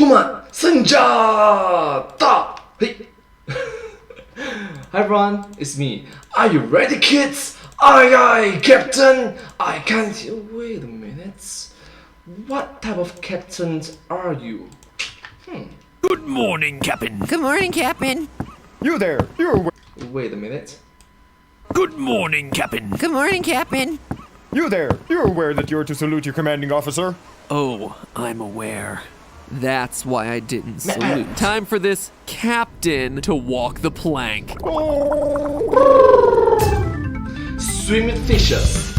Human Senjata! Hey! Hi everyone, it's me. Are you ready, kids? Aye aye, Captain! I can't... Wait a minute. What type of captains are you? Good morning, Captain. Good morning, Captain. You there, you're Wait a minute. Good morning, Captain. Good morning, Captain. You there, you're aware that you're to salute your commanding officer? Oh, I'm aware. That's why I didn't salute. Time for this captain to walk the plank. Swimming fishes.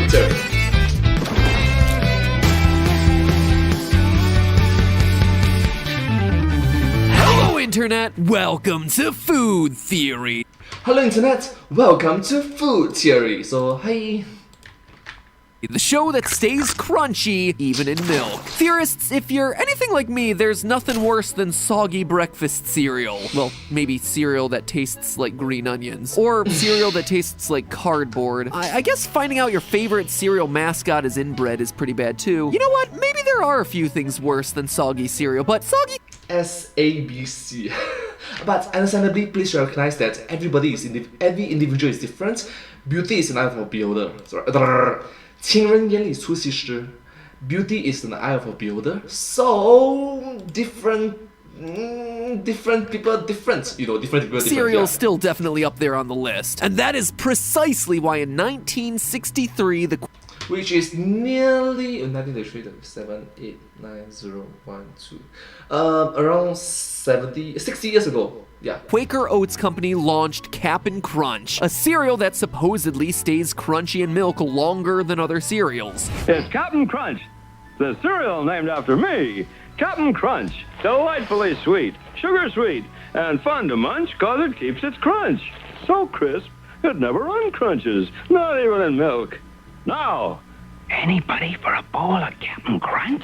Sorry. Hello, Internet. Welcome to Food Theory. Hello Internet, welcome to Food Theory. So, hey. The show that stays crunchy even in milk. Theorists, if you're anything like me, there's nothing worse than soggy breakfast cereal. Well, maybe cereal that tastes like green onions. Or cereal that tastes like cardboard. I guess finding out your favorite cereal mascot is inbred is pretty bad too. You know what? Maybe there are a few things worse than soggy cereal, but soggy... SABC. But understandably, please recognize that every individual is different. Beauty is an eye of a beholder. Sorry. 情人眼里出西施. Beauty is an eye of a beholder. So different people, different. You know, different people. Cereal's still definitely up there on the list, and that is precisely why in 1963 the which is nearly 1933, 7, 8, 9, 0, 1, 2, around 60 years ago. Yeah. Quaker Oats Company launched Cap'n Crunch, a cereal that supposedly stays crunchy in milk longer than other cereals. It's Cap'n Crunch, the cereal named after me. Cap'n Crunch, delightfully sweet, sugar sweet, and fun to munch cause it keeps its crunch. So crisp, it never uncrunches, not even in milk. Now, anybody for a bowl of Cap'n Crunch?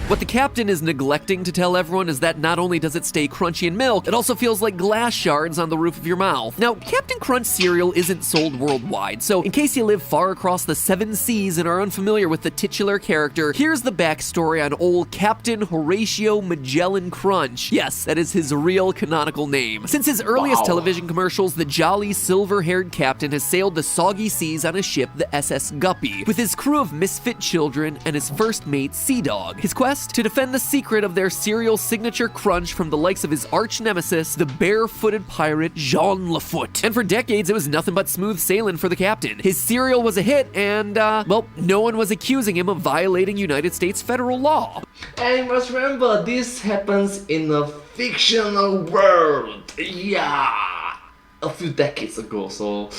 What the captain is neglecting to tell everyone is that not only does it stay crunchy in milk, it also feels like glass shards on the roof of your mouth. Now, Captain Crunch cereal isn't sold worldwide, so in case you live far across the 7 seas and are unfamiliar with the titular character, here's the backstory on old Captain Horatio Magellan Crunch. Yes, that is his real canonical name. Since his earliest television commercials, the jolly silver-haired captain has sailed the soggy seas on a ship, the SS Guppy, with his crew of misfit children and his first mate, Sea Dog. His quest? To defend the secret of their cereal signature crunch from the likes of his arch nemesis, the barefooted pirate Jean Lafoot. And for decades, it was nothing but smooth sailing for the captain. His cereal was a hit, and, well, no one was accusing him of violating United States federal law. And you must remember, this happens in a fictional world. Yeah. A few decades ago, so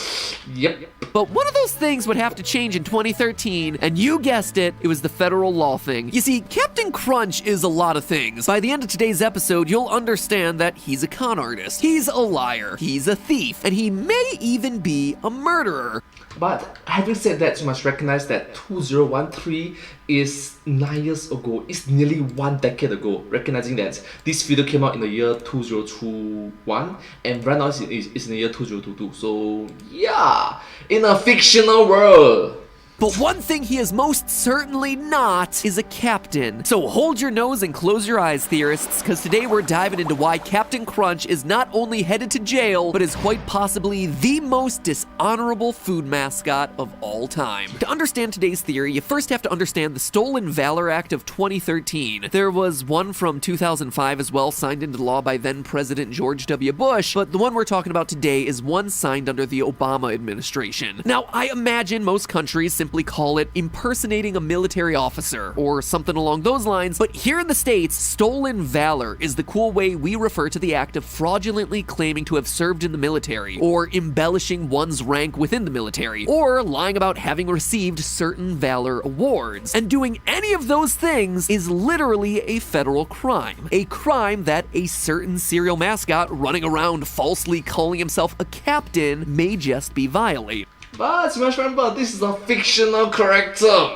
yep. But one of those things would have to change in 2013, and you guessed it, it was the federal law thing. You see, Captain Crunch is a lot of things. By the end of today's episode, you'll understand that he's a con artist, he's a liar, he's a thief, and he may even be a murderer. But having said that, you must recognize that 2013 is 9 years ago. It's nearly 1 decade ago. Recognizing that this video came out in the year 2021, and right now it's in the year 2022. So yeah, in a fictional world. But one thing he is most certainly not is a captain. So hold your nose and close your eyes, theorists, because today we're diving into why Captain Crunch is not only headed to jail, but is quite possibly the most dishonorable food mascot of all time. To understand today's theory, you first have to understand the Stolen Valor Act of 2013. There was one from 2005 as well, signed into law by then President George W. Bush, but the one we're talking about today is one signed under the Obama administration. Now, I imagine most countries simply call it impersonating a military officer or something along those lines, but here in the States, stolen valor is the cool way we refer to the act of fraudulently claiming to have served in the military, or embellishing one's rank within the military, or lying about having received certain valor awards. And doing any of those things is literally a federal crime. A crime that a certain cereal mascot running around falsely calling himself a captain may just be violating. But you must remember, this is a fictional character.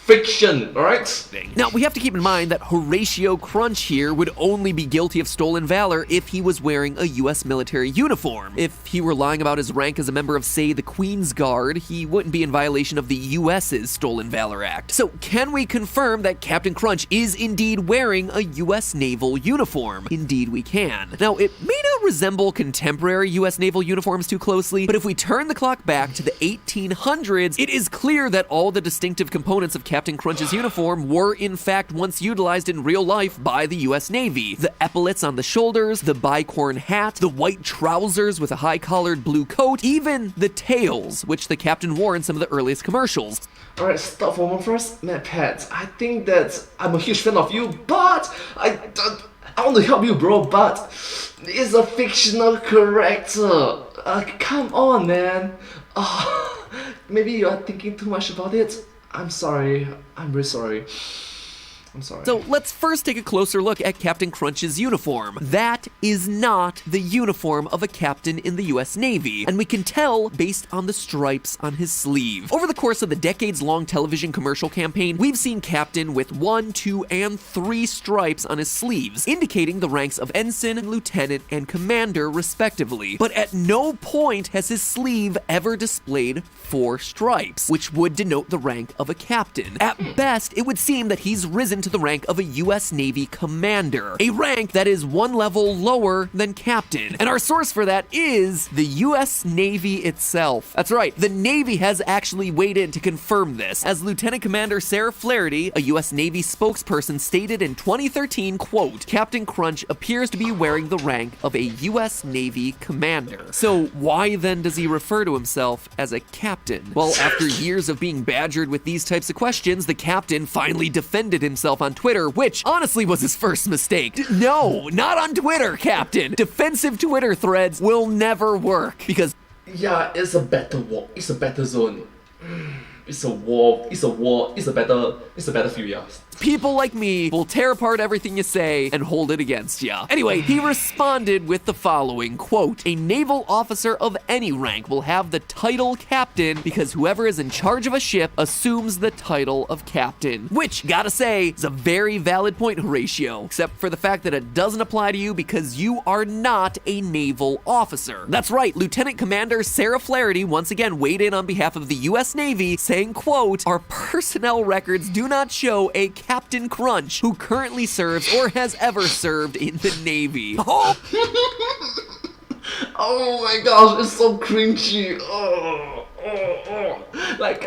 fiction, alright? Now, we have to keep in mind that Horatio Crunch here would only be guilty of stolen valor if he was wearing a US military uniform. If he were lying about his rank as a member of, say, the Queen's Guard, he wouldn't be in violation of the US's Stolen Valor Act. So, can we confirm that Captain Crunch is indeed wearing a US naval uniform? Indeed we can. Now, it may not resemble contemporary US naval uniforms too closely, but if we turn the clock back to the 1800s, it is clear that all the distinctive components of Captain Crunch's uniform were in fact once utilized in real life by the US Navy. The epaulets on the shoulders, the bicorn hat, the white trousers with a high-collared blue coat, even the tails, which the captain wore in some of the earliest commercials. Alright, stop for a moment first. Matt Pat, I think that I'm a huge fan of you, but I want to help you, bro, but it's a fictional character. Come on, man. Maybe you are thinking too much about it. I'm sorry. I'm really sorry. I'm sorry. So let's first take a closer look at Captain Crunch's uniform. That is not the uniform of a captain in the US Navy, and we can tell based on the stripes on his sleeve. Over the course of the decades-long television commercial campaign, we've seen Captain with 1, 2, and 3 stripes on his sleeves, indicating the ranks of ensign, lieutenant, and commander, respectively. But at no point has his sleeve ever displayed 4 stripes, which would denote the rank of a captain. At best, it would seem that he's risen to the rank of a US Navy commander, a rank that is 1 level lower than captain. And our source for that is the US Navy itself. That's right, the Navy has actually weighed in to confirm this, as Lieutenant Commander Sarah Flaherty, a US Navy spokesperson, stated in 2013, quote, "Captain Crunch appears to be wearing the rank of a US Navy commander." So why then does he refer to himself as a captain? Well, after years of being badgered with these types of questions, the captain finally defended himself on Twitter, which honestly was his first mistake. No, not on Twitter, Captain. Defensive Twitter threads will never work because Yeah, it's a battle war. It's a battle zone. It's a war. It's a war. It's a battlefield, yeah. people like me will tear apart everything you say and hold it against ya. Anyway, he responded with the following, quote, "A naval officer of any rank will have the title captain because whoever is in charge of a ship assumes the title of captain." Which, gotta say, is a very valid point, Horatio, except for the fact that it doesn't apply to you because you are not a naval officer. That's right, Lieutenant Commander Sarah Flaherty once again weighed in on behalf of the US Navy, saying, quote, "Our personnel records do not show a Captain Crunch who currently serves or has ever served in the Navy." Oh! Oh my gosh, it's so cringy. Like,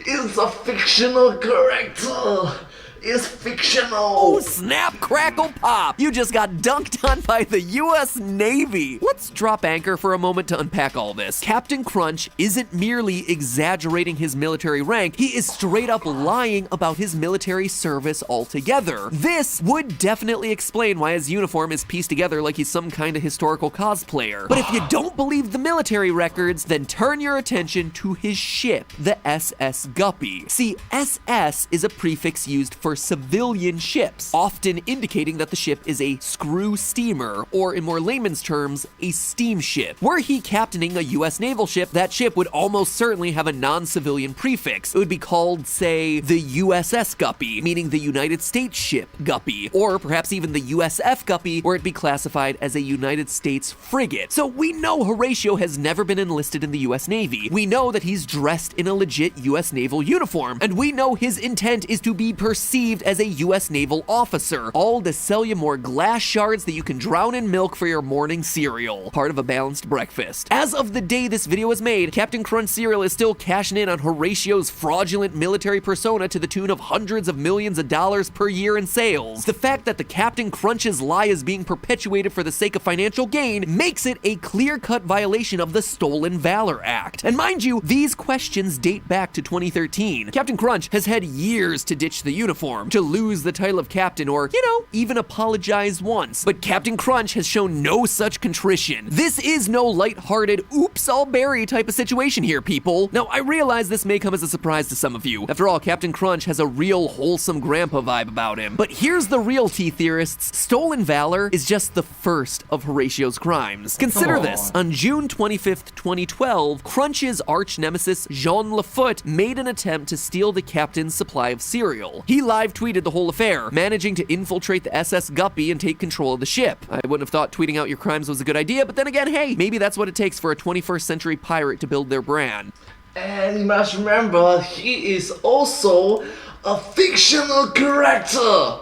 it's a fictional character. It's fictional. Oh, snap, crackle, pop. You just got dunked on by the US Navy. Let's drop anchor for a moment to unpack all this. Captain Crunch isn't merely exaggerating his military rank, he is straight up lying about his military service altogether. This would definitely explain why his uniform is pieced together like he's some kind of historical cosplayer. But if you don't believe the military records, then turn your attention to his ship, the SS Guppy. See, SS is a prefix used for civilian ships, often indicating that the ship is a screw steamer, or in more layman's terms, a steamship. Were he captaining a US naval ship, that ship would almost certainly have a non-civilian prefix. It would be called, say, the USS Guppy, meaning the United States ship Guppy, or perhaps even the USF Guppy, where it'd be classified as a United States frigate. So we know Horatio has never been enlisted in the US Navy. We know that he's dressed in a legit US naval uniform, and we know his intent is to be perceived as a US naval officer, all to sell you more glass shards that you can drown in milk for your morning cereal. Part of a balanced breakfast. As of the day this video was made, Captain Crunch cereal is still cashing in on Horatio's fraudulent military persona to the tune of hundreds of millions of dollars per year in sales. The fact that the Captain Crunch's lie is being perpetuated for the sake of financial gain makes it a clear-cut violation of the Stolen Valor Act. And mind you, these questions date back to 2013. Captain Crunch has had years to ditch the uniform, platform to lose the title of captain or, you know, even apologize once. But Captain Crunch has shown no such contrition. This is no lighthearted, oops, I'll bury type of situation here, people. Now, I realize this may come as a surprise to some of you. After all, Captain Crunch has a real wholesome grandpa vibe about him. But here's the real tea theorists. Stolen valor is just the first of Horatio's crimes. Consider this. On June 25th, 2012, Crunch's arch nemesis Jean Lafoot made an attempt to steal the captain's supply of cereal. He live tweeted the whole affair, managing to infiltrate the SS Guppy and take control of the ship. I wouldn't have thought tweeting out your crimes was a good idea, but then again, hey, maybe that's what it takes for a 21st century pirate to build their brand. And you must remember, he is also a fictional character.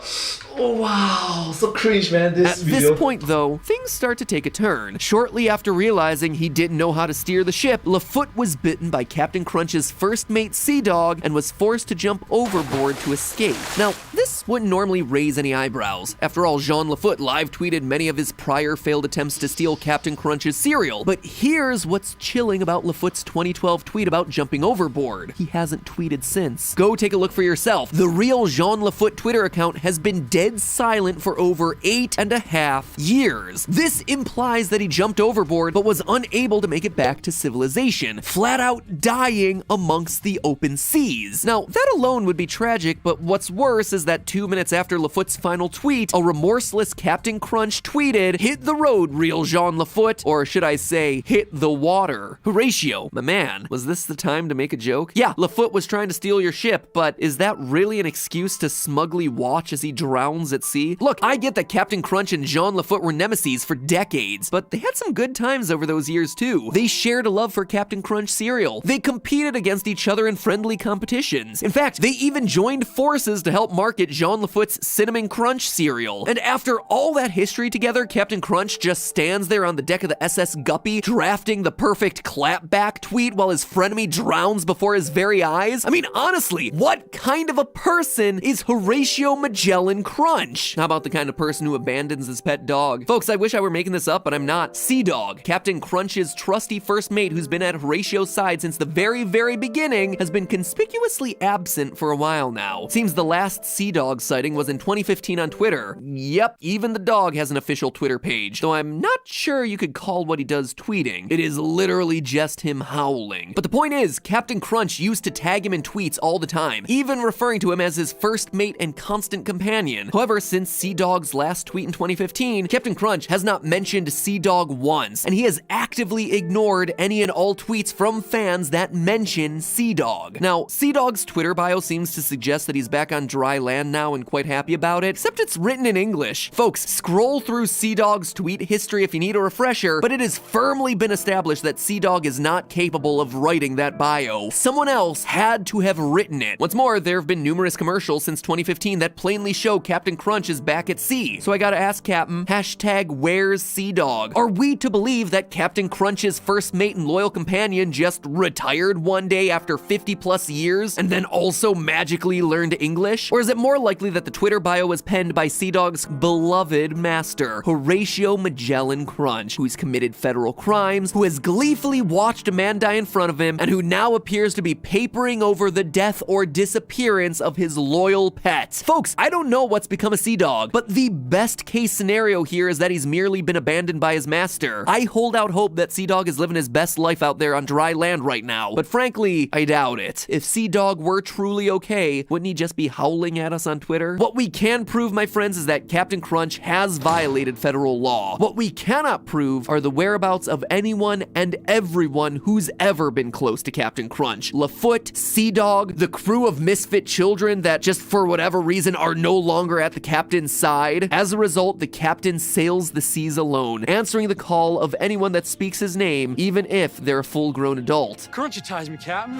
Oh, wow, so cringe, man, this video. At this point, though, things start to take a turn. Shortly after realizing he didn't know how to steer the ship, Lafoot was bitten by Captain Crunch's first mate, Sea Dog, and was forced to jump overboard to escape. Now, this wouldn't normally raise any eyebrows. After all, Jean Lafoot live tweeted many of his prior failed attempts to steal Captain Crunch's cereal. But here's what's chilling about Lafoot's 2012 tweet about jumping overboard. He hasn't tweeted since. Go take a look for yourself. The real Jean Lafoot Twitter account has been dead silent for over 8.5 years. This implies that he jumped overboard but was unable to make it back to civilization, flat out dying amongst the open seas. Now, that alone would be tragic, but what's worse is that 2 minutes after Lafoot's final tweet, a remorseless Captain Crunch tweeted, "Hit the road, real Jean Lafoot," or should I say, hit the water. Horatio, my man, was this the time to make a joke? Yeah, Lafoot was trying to steal your ship, but is that really an excuse to smugly watch as he drowns at sea? Look, I get that Captain Crunch and Jean Lafoot were nemesis for decades, but they had some good times over those years too. They shared a love for Captain Crunch cereal. They competed against each other in friendly competitions. In fact, they even joined forces to help market Jean Lafoot's Cinnamon Crunch cereal. And after all that history together, Captain Crunch just stands there on the deck of the SS Guppy, drafting the perfect clapback tweet while his frenemy drowns before his very eyes? I mean, honestly, what kind of a person is Horatio Magellan Crunch? How about the kind of person who abandons his pet dog? Folks, I wish I were making this up, but I'm not. Sea Dog, Captain Crunch's trusty first mate who's been at Horatio's side since the very, very beginning, has been conspicuously absent for a while now. Seems the last Sea Dog sighting was in 2015 on Twitter. Yep, even the dog has an official Twitter page, though I'm not sure you could call what he does tweeting. It is literally just him howling. But the point is, Captain Crunch used to tag him in tweets all the time, even referring to him as his first mate and constant companion. However, since Sea Dog's last tweet in 2015, Captain Crunch has not mentioned Sea Dog once, and he has actively ignored any and all tweets from fans that mention Sea Dog. Now, Sea Dog's Twitter bio seems to suggest that he's back on dry land now and quite happy about it, except it's written in English. Folks, scroll through Sea Dog's tweet history if you need a refresher, but it has firmly been established that Sea Dog is not capable of writing that bio. Someone else had to have written it. What's more, there have been numerous commercials since 2015 that plainly show Captain Crunch is back at sea. So I gotta ask, Captain, hashtag where's Sea Dog? Are we to believe that Captain Crunch's first mate and loyal companion just retired one day after 50 plus years and then also magically learned English? Or is it more likely that the Twitter bio was penned by Sea Dog's beloved master, Horatio Magellan Crunch, who's committed federal crimes, who has gleefully watched a man die in front of him, and who now appears to be papering over the death or disappearance of his loyal pet? Folks, I don't know what's become of Sea Dog, but the best case scenario here is that he's merely been abandoned by his master. I hold out hope that Sea Dog is living his best life out there on dry land right now, but frankly, I doubt it. If Sea Dog were truly okay, wouldn't he just be howling at us on Twitter? What we can prove, my friends, is that Captain Crunch has violated federal law. What we cannot prove are the whereabouts of anyone and everyone who's ever been close to Captain Crunch. Lafoot, Sea Dog, the crew of misfit children that just for whatever reason are no longer at the captain's side. As a result, the captain sails the seas alone, answering the call of anyone that speaks his name, even if they're a full-grown adult. Crunchitize me, Captain.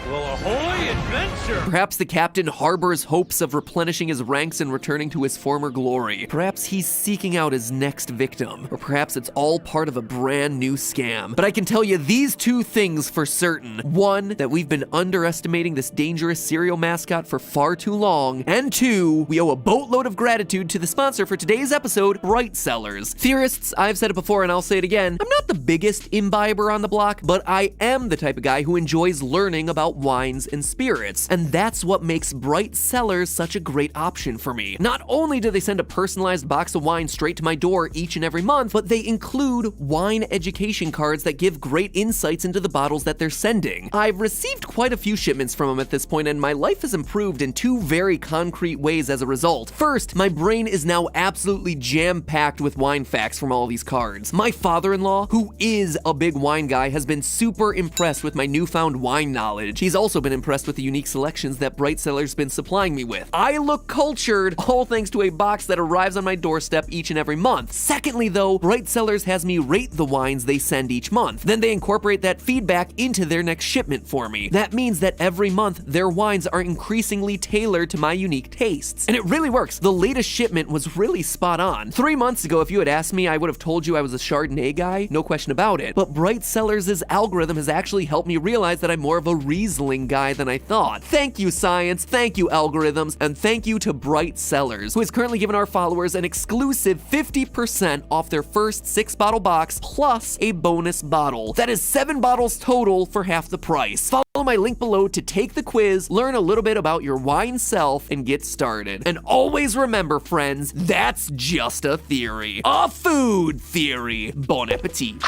Well, ahoy and adventure! Perhaps the captain harbors hopes of replenishing his ranks and returning to his former glory. Perhaps he's seeking out his next victim. Or perhaps it's all part of a brand new scam. But I can tell you these two things for certain. One, that we've been underestimating this dangerous cereal mascot for far too long. And two, we owe a boatload of gratitude to the sponsor for today's episode, Bright Cellars. Theorists, I've said it before and I'll say it again, I'm not the biggest imbiber on the block, but I am the type of guy who enjoys learning about wines and spirits. And that's what makes Bright Cellars such a great option for me. Not only do they send a personalized box of wine straight to my door each and every month, but they include wine education cards that give great insights into the bottles that they're sending. I've received quite a few shipments from them at this point, and my life has improved in two very concrete ways as a result. First, my brain is now absolutely jam-packed with wine facts from all these cards. My father-in-law, who is a big wine guy, has been super impressed with my newfound wine knowledge. He's also been impressed with the unique selections that Bright Cellars been supplying me with. I look cultured, all thanks to a box that arrives on my doorstep each and every month. Secondly though, Bright Cellars has me rate the wines they send each month. Then they incorporate that feedback into their next shipment for me. That means that every month, their wines are increasingly tailored to my unique tastes. And it really works. The latest shipment was really spot on. 3 months ago, if you had asked me, I would have told you I was a Chardonnay guy, no question about it. But Bright Cellars' algorithm has actually helped me realize that I'm more of a Riesling guy than I thought. Thank you, science, thank you, algorithms, and thank you to Bright Cellars, who has currently given our followers an exclusive 50% off their first 6-bottle box plus a bonus bottle. That is 7 bottles total for half the price. Follow my link below to take the quiz, learn a little bit about your wine self, and get started. And always remember, friends, that's just a theory. A food theory. Bon appetit.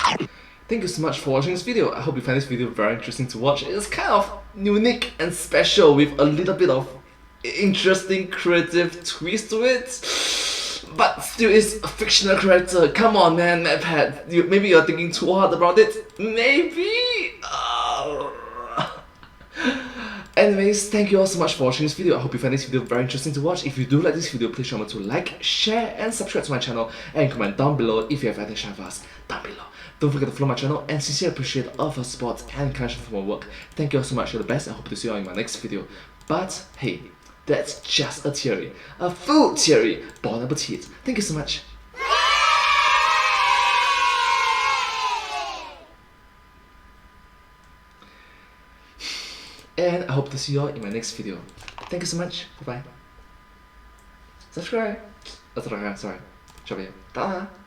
Thank you so much for watching this video. I hope you find this video very interesting to watch. It's kind of unique and special with a little bit of interesting creative twist to it. But still is a fictional character. Come on man, MadPat. Maybe you're thinking too hard about it. Maybe? Anyways, thank you all so much for watching this video. I hope you find this video very interesting to watch. If you do like this video, please remember to like, share, and subscribe to my channel. And comment down below if you have anything to share with us down below. Don't forget to follow my channel and sincerely appreciate all of your support and encouragement for my work. Thank you all so much. You're the best and hope to see you all in my next video. But hey, that's just a theory. A food theory. Bon appetit. Thank you so much. And I hope to see you all in my next video. Thank you so much. Bye bye. Subscribe. Sorry. 小朋友，大家。